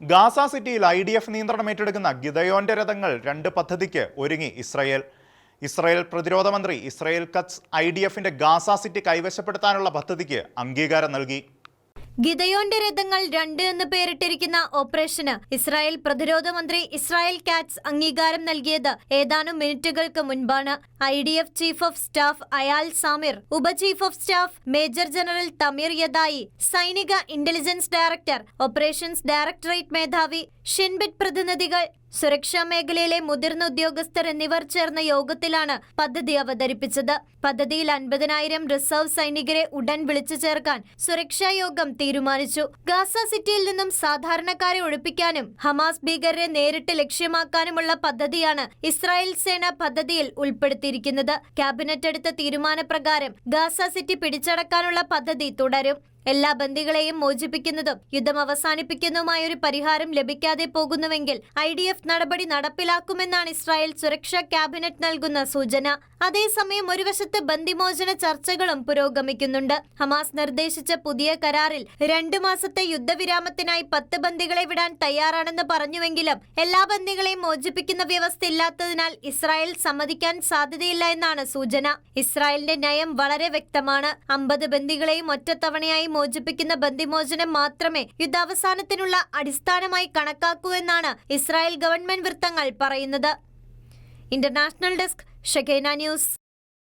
Gaza സിറ്റിയിൽ IDF നിയന്ത്രണം ഏറ്റെടുക്കുന്ന ഗിദയോന്റെ രഥങ്ങൾ 2 പദ്ധതിക്ക് ഒരുങ്ങി ഇസ്രായേൽ പ്രതിരോധ മന്ത്രി ഇസ്രായേൽ കട്സ് IDFന്റെ ഗാസ സിറ്റി കൈവശപ്പെടുത്താനുള്ള പദ്ധതിക്ക് അംഗീകാരം നൽകി. ഗിദയോന്റെ രഥങ്ങൾ 2 എന്ന് പേരിട്ടിരിക്കുന്ന ഓപ്പറേഷന് ഇസ്രായേൽ പ്രതിരോധ മന്ത്രി ഇസ്രായേൽ കാറ്റ്സ് അംഗീകാരം നൽകിയത് ഏതാനും മിനിറ്റുകൾക്ക് മുൻപാണ്. IDF chief of staff Eyal Zamir, ഉപ chief of staff major general Tamir Yadai, സൈനിക ഇന്റലിജൻസ് ഡയറക്ടർ, ഓപ്പറേഷൻസ് ഡയറക്ടറേറ്റ് മേധാവി, ഷിൻബെറ്റ് പ്രതിനിധികൾ, സുരക്ഷാ മേഖലയിലെ മുതിർന്ന ഉദ്യോഗസ്ഥർ എന്നിവർ ചേർന്ന യോഗത്തിലാണ് പദ്ധതി അവതരിപ്പിച്ചത്. പദ്ധതിയിൽ 50,000 റിസർവ് സൈനികരെ ഉടൻ വിളിച്ചു ചേർക്കാൻ സുരക്ഷാ യോഗം തീരുമാനിച്ചു. ഗാസ സിറ്റിയിൽ നിന്നും സാധാരണക്കാരെ ഒഴിപ്പിക്കാനും ഹമാസ് ഭീകരരെ നേരിട്ട് ലക്ഷ്യമാക്കാനുമുള്ള പദ്ധതിയാണ് ഇസ്രായേൽ സേന പദ്ധതിയിൽ ഉൾപ്പെടുത്തിയിരിക്കുന്നത്. ക്യാബിനറ്റ് എടുത്ത തീരുമാനപ്രകാരം ഗാസ സിറ്റി പിടിച്ചടക്കാനുള്ള പദ്ധതി തുടരും. എല്ലാ ബന്ദികളെയും മോചിപ്പിക്കുന്നതും യുദ്ധം അവസാനിപ്പിക്കുന്നതുമായ ഒരു പരിഹാരം ലഭിക്കാതെ പോകുന്നുവെങ്കിൽ IDF നടപടി നടപ്പിലാക്കുമെന്നാണ് ഇസ്രായേൽ സുരക്ഷാ ക്യാബിനറ്റ് നൽകുന്ന സൂചന. അതേസമയം ഒരു വശത്ത് ബന്ദിമോചന ചർച്ചകളും പുരോഗമിക്കുന്നുണ്ട്. ഹമാസ് നിർദ്ദേശിച്ച പുതിയ കരാറിൽ 2 മാസത്തെ യുദ്ധവിരാമത്തിനായി 10 ബന്ദികളെ വിടാൻ തയ്യാറാണെന്ന് പറഞ്ഞുവെങ്കിലും എല്ലാ ബന്ദികളെയും മോചിപ്പിക്കുന്ന വ്യവസ്ഥ ഇല്ലാത്തതിനാൽ ഇസ്രായേൽ സമ്മതിക്കാൻ സാധ്യതയില്ല എന്നാണ് സൂചന. ഇസ്രായേലിന്റെ നയം വളരെ വ്യക്തമാണ്. 50 ബന്ദികളെയും ഒറ്റത്തവണയായി മോചിപ്പിക്കുന്ന ബന്ദിമോചനം മാത്രമേ യുദ്ധാവസാനത്തിനുള്ള അടിസ്ഥാനമായി കണക്കാക്കൂ എന്നാണ് ഇസ്രായേൽ ഗവൺമെന്റ് വൃത്തങ്ങൾ പറയുന്നത്. International desk, ഷെഖേന news.